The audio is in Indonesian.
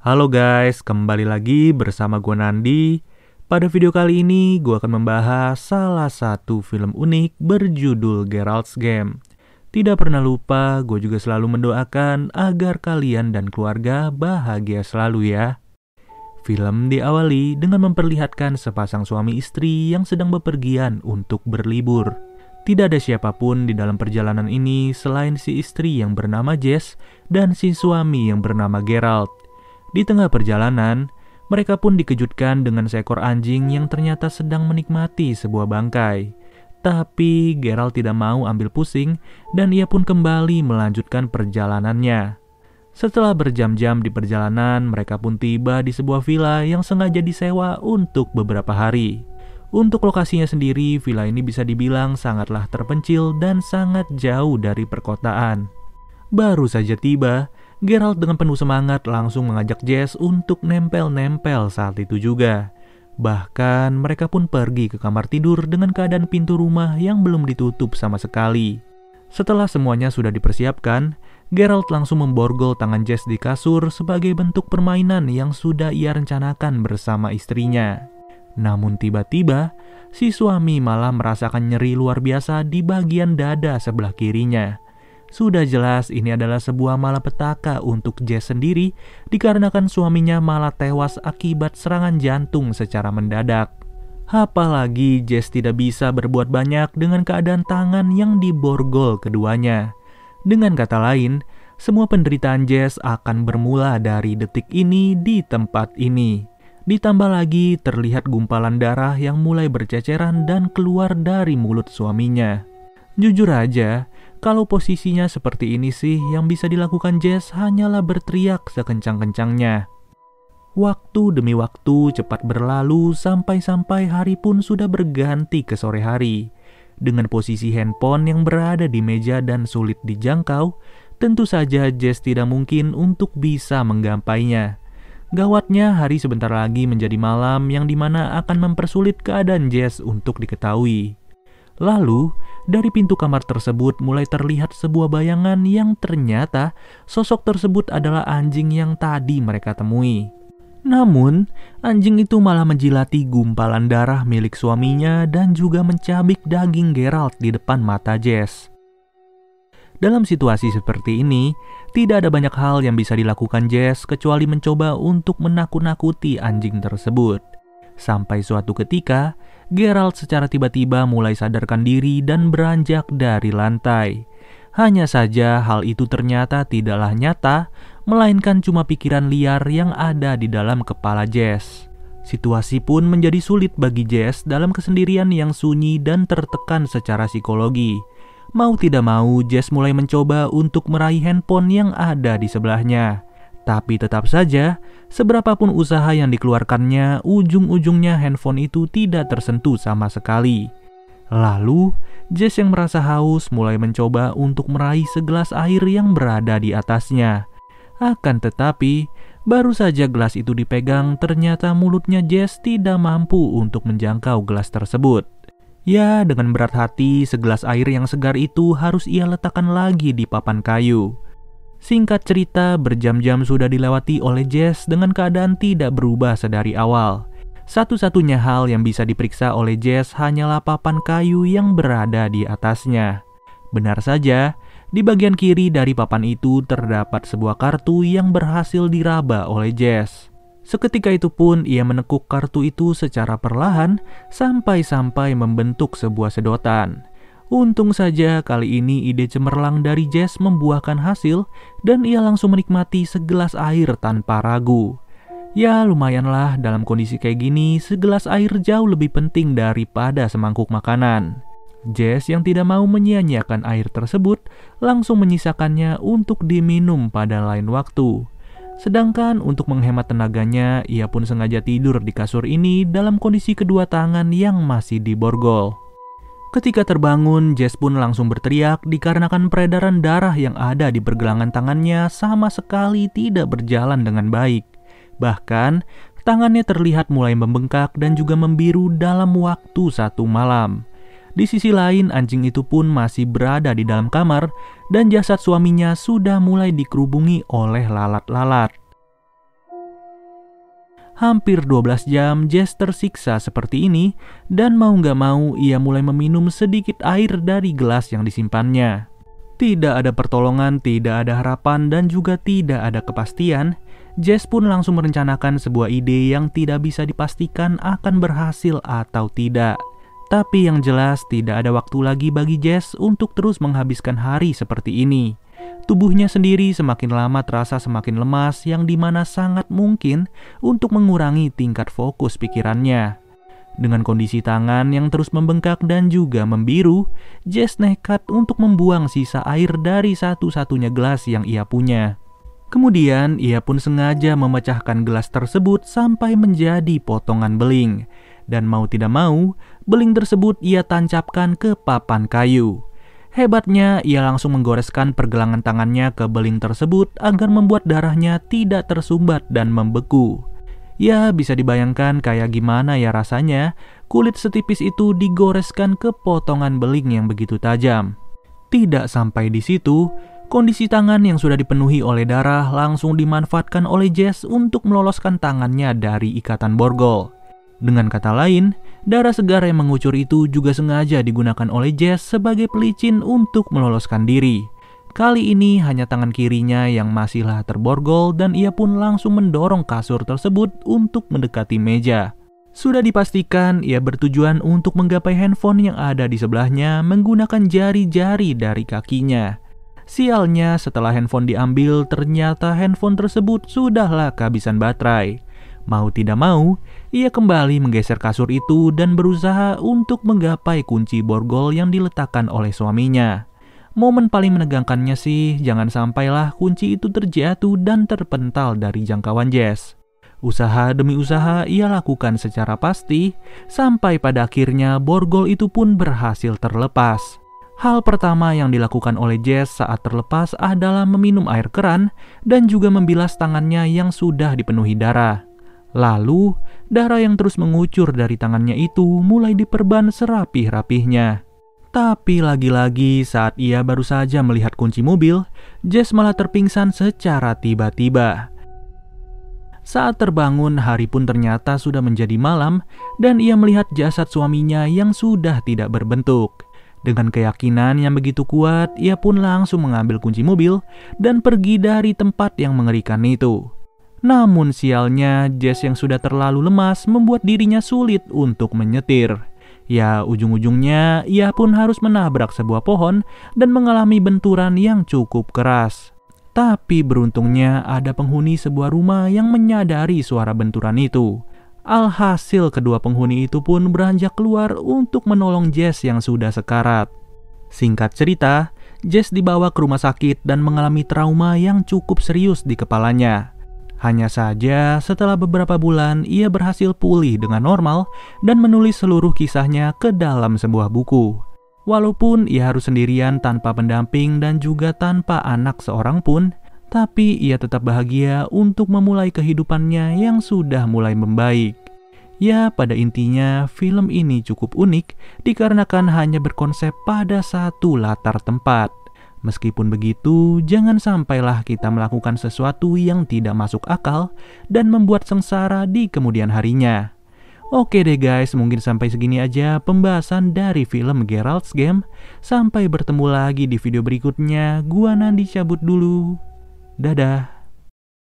Halo guys, kembali lagi bersama gue Nandi. Pada video kali ini gue akan membahas salah satu film unik berjudul Geralt's Game. Tidak pernah lupa, gue juga selalu mendoakan agar kalian dan keluarga bahagia selalu ya. Film diawali dengan memperlihatkan sepasang suami istri yang sedang bepergian untuk berlibur. Tidak ada siapapun di dalam perjalanan ini selain si istri yang bernama Jess dan si suami yang bernama Geralt. Di tengah perjalanan, mereka pun dikejutkan dengan seekor anjing yang ternyata sedang menikmati sebuah bangkai. Tapi Geralt tidak mau ambil pusing dan ia pun kembali melanjutkan perjalanannya. Setelah berjam-jam di perjalanan, mereka pun tiba di sebuah villa yang sengaja disewa untuk beberapa hari. Untuk lokasinya sendiri, villa ini bisa dibilang sangatlah terpencil dan sangat jauh dari perkotaan. Baru saja tiba, Geralt dengan penuh semangat langsung mengajak Jess untuk nempel-nempel saat itu juga. Bahkan mereka pun pergi ke kamar tidur dengan keadaan pintu rumah yang belum ditutup sama sekali. Setelah semuanya sudah dipersiapkan, Geralt langsung memborgol tangan Jess di kasur sebagai bentuk permainan yang sudah ia rencanakan bersama istrinya. Namun tiba-tiba, si suami malah merasakan nyeri luar biasa di bagian dada sebelah kirinya. Sudah jelas ini adalah sebuah malapetaka untuk Jess sendiri dikarenakan suaminya malah tewas akibat serangan jantung secara mendadak. Apalagi Jess tidak bisa berbuat banyak dengan keadaan tangan yang diborgol keduanya. Dengan kata lain, semua penderitaan Jess akan bermula dari detik ini di tempat ini. Ditambah lagi terlihat gumpalan darah yang mulai berceceran dan keluar dari mulut suaminya. Jujur aja, kalau posisinya seperti ini sih yang bisa dilakukan Jess hanyalah berteriak sekencang-kencangnya. Waktu demi waktu cepat berlalu sampai hari pun sudah berganti ke sore hari. Dengan posisi handphone yang berada di meja dan sulit dijangkau, tentu saja Jess tidak mungkin untuk bisa menggapainya. Gawatnya hari sebentar lagi menjadi malam yang dimana akan mempersulit keadaan Jess untuk diketahui. Lalu, dari pintu kamar tersebut mulai terlihat sebuah bayangan yang ternyata sosok tersebut adalah anjing yang tadi mereka temui. Namun, anjing itu malah menjilati gumpalan darah milik suaminya dan juga mencabik daging Geralt di depan mata Jess. Dalam situasi seperti ini, tidak ada banyak hal yang bisa dilakukan Jess kecuali mencoba untuk menakut-nakuti anjing tersebut. Sampai suatu ketika, Geralt secara tiba-tiba mulai sadarkan diri dan beranjak dari lantai. Hanya saja hal itu ternyata tidaklah nyata, melainkan cuma pikiran liar yang ada di dalam kepala Jess. Situasi pun menjadi sulit bagi Jess dalam kesendirian yang sunyi dan tertekan secara psikologi. Mau tidak mau, Jess mulai mencoba untuk meraih handphone yang ada di sebelahnya. Tapi tetap saja, seberapapun usaha yang dikeluarkannya, ujung-ujungnya handphone itu tidak tersentuh sama sekali. Lalu, Jess yang merasa haus mulai mencoba untuk meraih segelas air yang berada di atasnya. Akan tetapi, baru saja gelas itu dipegang, ternyata mulutnya Jess tidak mampu untuk menjangkau gelas tersebut. Ya, dengan berat hati, segelas air yang segar itu harus ia letakkan lagi di papan kayu. Singkat cerita, berjam-jam sudah dilewati oleh Jess dengan keadaan tidak berubah sedari awal. Satu-satunya hal yang bisa diperiksa oleh Jess hanyalah papan kayu yang berada di atasnya. Benar saja, di bagian kiri dari papan itu terdapat sebuah kartu yang berhasil diraba oleh Jess. Seketika itu pun ia menekuk kartu itu secara perlahan sampai membentuk sebuah sedotan. Untung saja kali ini ide cemerlang dari Jess membuahkan hasil dan ia langsung menikmati segelas air tanpa ragu. Ya lumayanlah, dalam kondisi kayak gini segelas air jauh lebih penting daripada semangkuk makanan. Jess yang tidak mau menyia-nyiakan air tersebut langsung menyisakannya untuk diminum pada lain waktu. Sedangkan untuk menghemat tenaganya, ia pun sengaja tidur di kasur ini dalam kondisi kedua tangan yang masih diborgol. Ketika terbangun, Jess pun langsung berteriak dikarenakan peredaran darah yang ada di pergelangan tangannya sama sekali tidak berjalan dengan baik. Bahkan, tangannya terlihat mulai membengkak dan juga membiru dalam waktu satu malam. Di sisi lain, anjing itu pun masih berada di dalam kamar dan jasad suaminya sudah mulai dikerubungi oleh lalat-lalat. Hampir 12 jam Jess tersiksa seperti ini, dan mau nggak mau ia mulai meminum sedikit air dari gelas yang disimpannya. Tidak ada pertolongan, tidak ada harapan, dan juga tidak ada kepastian. Jess pun langsung merencanakan sebuah ide yang tidak bisa dipastikan akan berhasil atau tidak. Tapi yang jelas tidak ada waktu lagi bagi Jess untuk terus menghabiskan hari seperti ini. Tubuhnya sendiri semakin lama terasa semakin lemas, yang dimana sangat mungkin untuk mengurangi tingkat fokus pikirannya. Dengan kondisi tangan yang terus membengkak dan juga membiru, Jess nekat untuk membuang sisa air dari satu-satunya gelas yang ia punya. Kemudian ia pun sengaja memecahkan gelas tersebut sampai menjadi potongan beling. Dan mau tidak mau, beling tersebut ia tancapkan ke papan kayu. Hebatnya, ia langsung menggoreskan pergelangan tangannya ke beling tersebut agar membuat darahnya tidak tersumbat dan membeku. Ya, bisa dibayangkan kayak gimana ya rasanya kulit setipis itu digoreskan ke potongan beling yang begitu tajam. Tidak sampai di situ, kondisi tangan yang sudah dipenuhi oleh darah langsung dimanfaatkan oleh Jess untuk meloloskan tangannya dari ikatan borgol. Dengan kata lain, darah segar yang mengucur itu juga sengaja digunakan oleh Jess sebagai pelicin untuk meloloskan diri. Kali ini hanya tangan kirinya yang masihlah terborgol, dan ia pun langsung mendorong kasur tersebut untuk mendekati meja. Sudah dipastikan ia bertujuan untuk menggapai handphone yang ada di sebelahnya menggunakan jari-jari dari kakinya. Sialnya, setelah handphone diambil, ternyata handphone tersebut sudahlah kehabisan baterai. Mau tidak mau, ia kembali menggeser kasur itu dan berusaha untuk menggapai kunci borgol yang diletakkan oleh suaminya. Momen paling menegangkannya sih, jangan sampailah kunci itu terjatuh dan terpental dari jangkauan Jess. Usaha demi usaha ia lakukan secara pasti, sampai pada akhirnya borgol itu pun berhasil terlepas. Hal pertama yang dilakukan oleh Jess saat terlepas adalah meminum air keran dan juga membilas tangannya yang sudah dipenuhi darah. Lalu, darah yang terus mengucur dari tangannya itu mulai diperban serapih-rapihnya. Tapi lagi-lagi saat ia baru saja melihat kunci mobil, Jess malah terpingsan secara tiba-tiba. Saat terbangun, hari pun ternyata sudah menjadi malam dan ia melihat jasad suaminya yang sudah tidak berbentuk. Dengan keyakinan yang begitu kuat, ia pun langsung mengambil kunci mobil dan pergi dari tempat yang mengerikan itu. Namun sialnya, Jess yang sudah terlalu lemas membuat dirinya sulit untuk menyetir. Ya, ujung-ujungnya ia pun harus menabrak sebuah pohon dan mengalami benturan yang cukup keras. Tapi beruntungnya ada penghuni sebuah rumah yang menyadari suara benturan itu. Alhasil kedua penghuni itu pun beranjak keluar untuk menolong Jess yang sudah sekarat. Singkat cerita, Jess dibawa ke rumah sakit dan mengalami trauma yang cukup serius di kepalanya. Hanya saja setelah beberapa bulan ia berhasil pulih dengan normal dan menulis seluruh kisahnya ke dalam sebuah buku. Walaupun ia harus sendirian tanpa pendamping dan juga tanpa anak seorang pun, tapi ia tetap bahagia untuk memulai kehidupannya yang sudah mulai membaik. Ya, pada intinya film ini cukup unik dikarenakan hanya berkonsep pada satu latar tempat. Meskipun begitu, jangan sampailah kita melakukan sesuatu yang tidak masuk akal dan membuat sengsara di kemudian harinya. Oke deh guys, mungkin sampai segini aja pembahasan dari film Geralt's Game. Sampai bertemu lagi di video berikutnya. Gua Nandi cabut dulu. Dadah.